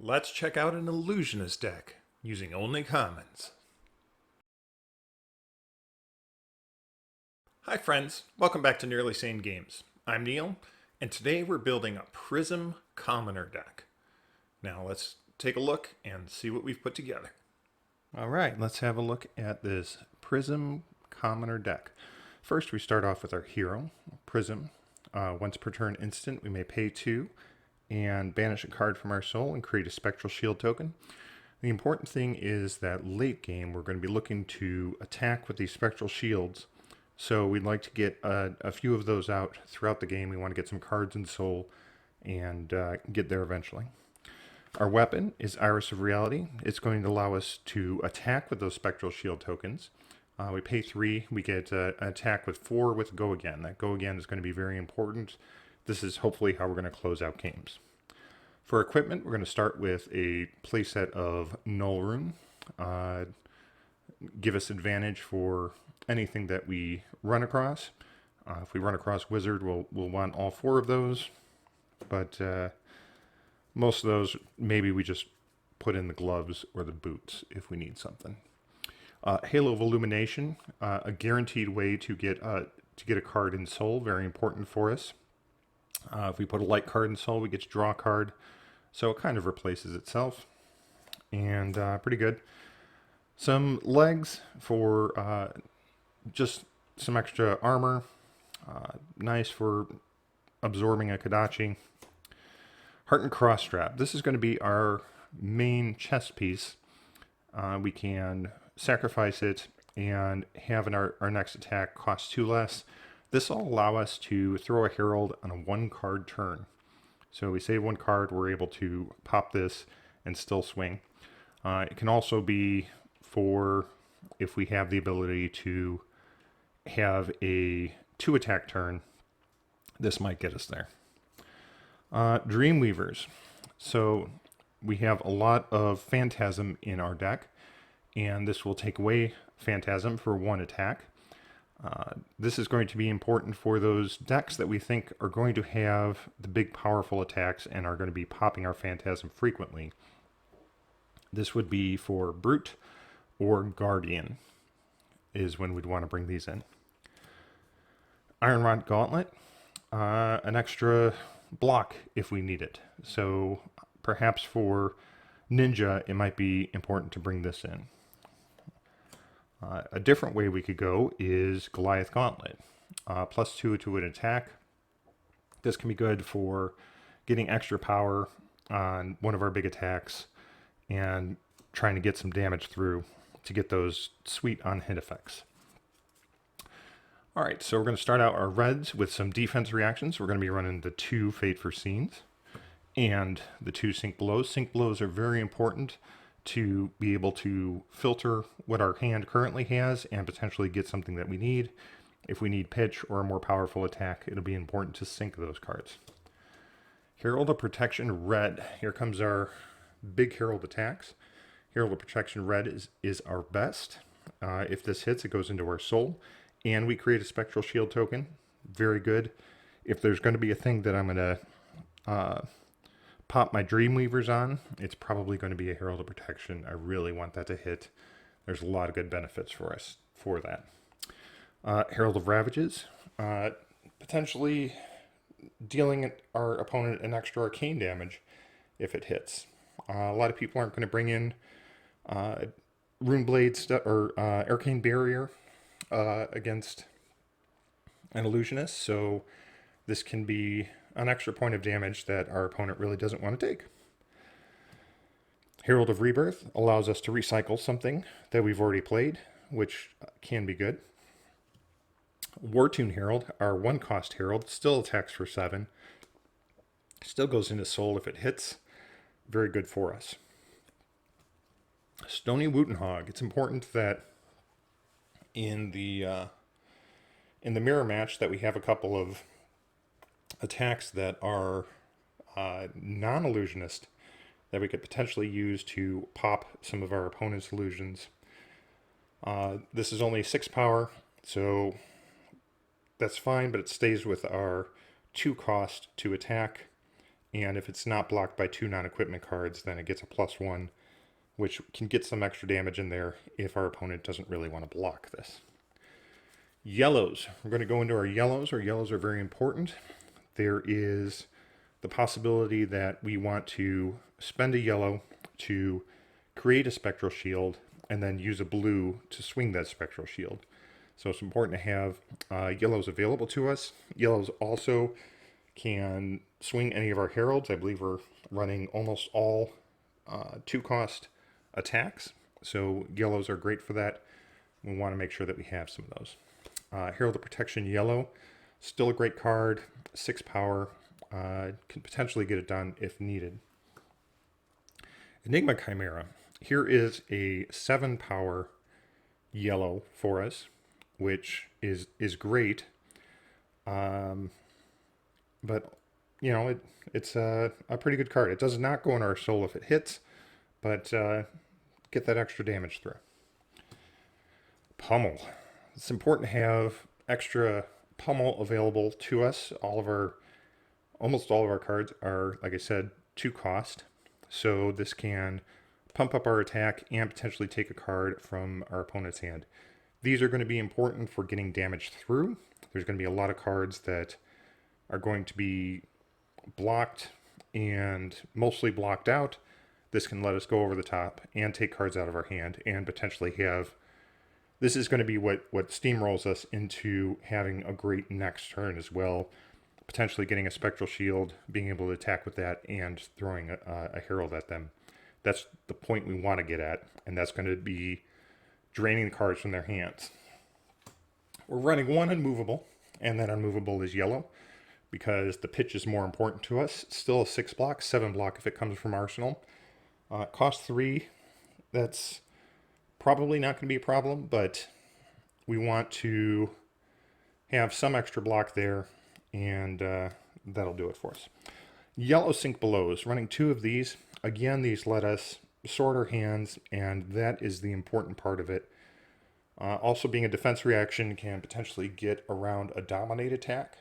Let's check out an illusionist deck using only commons. Hi friends, welcome back to Nearly Sane Games. I'm Neil, and today we're building a Prism Commoner deck. Now let's take a look and see what we've put together. Alright, let's have a look at this Prism Commoner deck. First we start off with our hero, Prism. Once per turn instant, we may pay 2 and banish a card from our soul and create a Spectral Shield token. The important thing is that late game we're going to be looking to attack with these Spectral Shields, so we'd like to get a few of those out throughout the game. We want to get some cards in soul and get there eventually. Our weapon is Iris of Reality. It's going to allow us to attack with those Spectral Shield tokens. We pay 3, we get an attack with 4 with Go Again. That Go Again is going to be very important. This is hopefully how we're going to close out games. For equipment, we're going to start with a playset of Null Rune. Give us advantage for anything that we run across. If we run across Wizard, we'll want all 4 of those. But most of those, maybe we just put in the gloves or the boots if we need something. Halo of Illumination, a guaranteed way to get a card in soul, very important for us. If we put a light card in soul, we get to draw a card. So it kind of replaces itself. And pretty good. Some legs for just some extra armor. Nice for absorbing a Kodachi. Heart and Cross Strap. This is going to be our main chest piece. We can sacrifice it and have our next attack cost 2 less. This will allow us to throw a Herald on a 1-card turn. So we save 1 card, we're able to pop this and still swing. It can also be for if we have the ability to have a 2-attack turn. This might get us there. Dreamweavers. So we have a lot of Phantasm in our deck, and this will take away Phantasm for 1 attack. This is going to be important for those decks that we think are going to have the big powerful attacks and are going to be popping our Phantasm frequently. This would be for Brute or Guardian is when we'd want to bring these in. Iron Rod Gauntlet, an extra block if we need it. So perhaps for Ninja it might be important to bring this in. A different way we could go is Goliath Gauntlet. +2 to an attack. This can be good for getting extra power on one of our big attacks and trying to get some damage through to get those sweet on-hit effects. Alright, so we're going to start out our reds with some defense reactions. We're going to be running the 2 Fate for Scenes and the 2 Sink Blows. Sink Blows are very important to be able to filter what our hand currently has and potentially get something that we need. If we need pitch or a more powerful attack, it'll be important to sink those cards. Herald of Protection Red. Here comes our big Herald attacks. Herald of Protection Red is our best. If this hits, it goes into our soul, and we create a Spectral Shield token. Very good. If there's going to be a thing that I'm going to pop my Dreamweavers on, it's probably going to be a Herald of Protection. I really want that to hit. There's a lot of good benefits for us for that. Herald of Ravages, potentially dealing our opponent an extra arcane damage if it hits. A lot of people aren't going to bring in Rune Blade or Arcane Barrier against an illusionist, so this can be an extra point of damage that our opponent really doesn't want to take. Herald of Rebirth allows us to recycle something that we've already played, which can be good. Wartune Herald, our 1-cost Herald, still attacks for 7. Still goes into soul if it hits. Very good for us. Stony Wootenhog. It's important that in the mirror match that we have a couple of attacks that are non-illusionist that we could potentially use to pop some of our opponent's illusions. This is only 6 power, so that's fine, but it stays with our 2 cost to attack and if it's not blocked by 2 non-equipment cards, then it gets a +1, which can get some extra damage in there if our opponent doesn't really want to block this. Yellows. We're going to go into our yellows. Our yellows are very important. There is the possibility that we want to spend a yellow to create a spectral shield and then use a blue to swing that spectral shield. So it's important to have yellows available to us. Yellows also can swing any of our heralds. I believe we're running almost all 2-cost attacks. So yellows are great for that. We want to make sure that we have some of those. Herald of Protection yellow, still a great card, 6 power, can potentially get it done if needed. Enigma Chimera. Here is a 7 power yellow for us, which is great. But, you know, it's a pretty good card. It does not go in our soul if it hits, but get that extra damage through. Pummel. It's important to have extra pummel available to us. Almost all of our cards are, like I said, 2-cost. So this can pump up our attack and potentially take a card from our opponent's hand. These are going to be important for getting damage through. There's going to be a lot of cards that are going to be blocked and mostly blocked out. This can let us go over the top and take cards out of our hand and potentially have... This is going to be what steamrolls us into having a great next turn as well. Potentially getting a Spectral Shield, being able to attack with that, and throwing a Herald at them. That's the point we want to get at, and that's going to be draining the cards from their hands. We're running 1 unmovable, and that unmovable is yellow, because the pitch is more important to us. Still a 6 block, 7 block if it comes from Arsenal. Cost 3, that's probably not going to be a problem, but we want to have some extra block there, and that'll do it for us. Yellow Sink Belows, running 2 of these. Again, these let us sort our hands, and that is the important part of it. Also, being a defense reaction can potentially get around a dominate attack.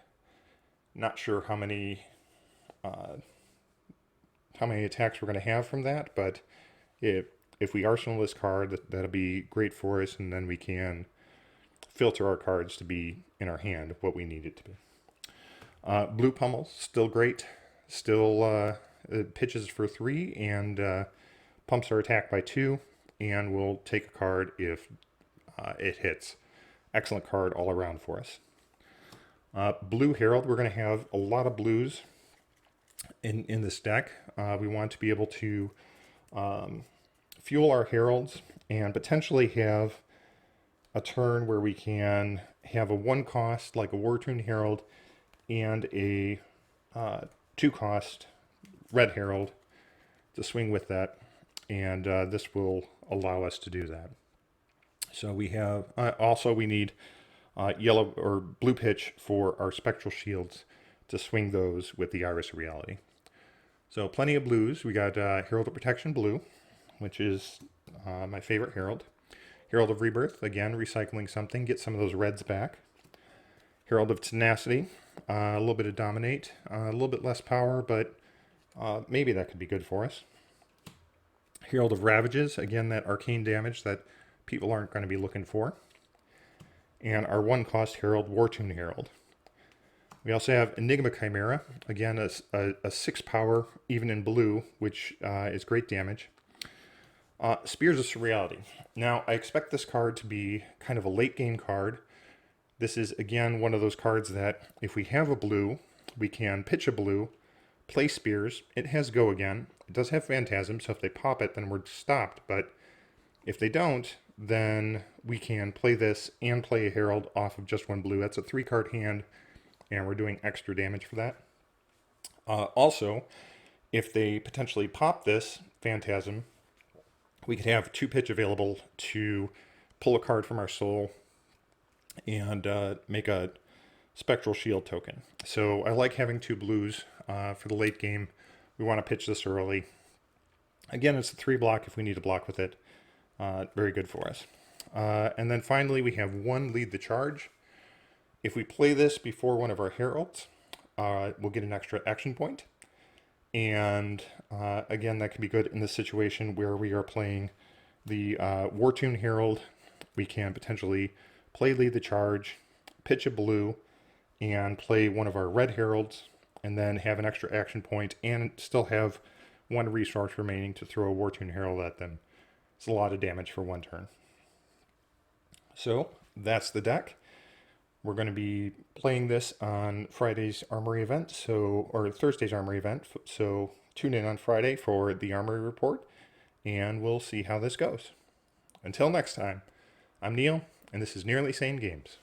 Not sure how many attacks we're going to have from that, but if we arsenal this card, that'll be great for us, and then we can filter our cards to be in our hand what we need it to be. Blue Pummel, still great. Still it pitches for 3 and pumps our attack by 2, and we'll take a card if it hits. Excellent card all around for us. Blue Herald, we're going to have a lot of blues in this deck. We want to be able to fuel our heralds and potentially have a turn where we can have a 1-cost like a War-Tuned Herald and a 2-cost Red Herald to swing with that, and this will allow us to do that. So we have also we need yellow or blue pitch for our Spectral Shields to swing those with the Iris of Reality. So plenty of blues. We got Herald of Protection blue, which is my favorite Herald. Herald of Rebirth, again, recycling something, get some of those reds back. Herald of Tenacity, a little bit of Dominate, a little bit less power, but maybe that could be good for us. Herald of Ravages, again, that arcane damage that people aren't going to be looking for. And our 1-cost Herald, War-Tuned Herald. We also have Enigma Chimera, again, a 6 power, even in blue, which is great damage. Spears of Surreality. Now, I expect this card to be kind of a late game card. This is, again, one of those cards that if we have a blue, we can pitch a blue, play Spears. It has Go again. It does have Phantasm, so if they pop it, then we're stopped. But if they don't, then we can play this and play a Herald off of just 1 blue. That's a 3-card hand, and we're doing extra damage for that. Also, if they potentially pop this Phantasm, we could have 2 pitch available to pull a card from our soul and make a Spectral Shield token. So I like having 2 blues for the late game. We want to pitch this early. Again, it's a 3 block if we need to block with it. Very good for us. And then finally, we have 1 Lead the Charge. If we play this before one of our heralds, we'll get an extra action point. And again, that can be good in this situation where we are playing the Wartune Herald. We can potentially play Lead the Charge, pitch a blue, and play one of our red heralds, and then have an extra action point and still have one resource remaining to throw a Wartune Herald at them. It's a lot of damage for one turn. So that's the deck. We're going to be playing this on Friday's Armory event, or Thursday's Armory event. So tune in on Friday for the Armory report, and we'll see how this goes. Until next time, I'm Neil, and this is Nearly Sane Games.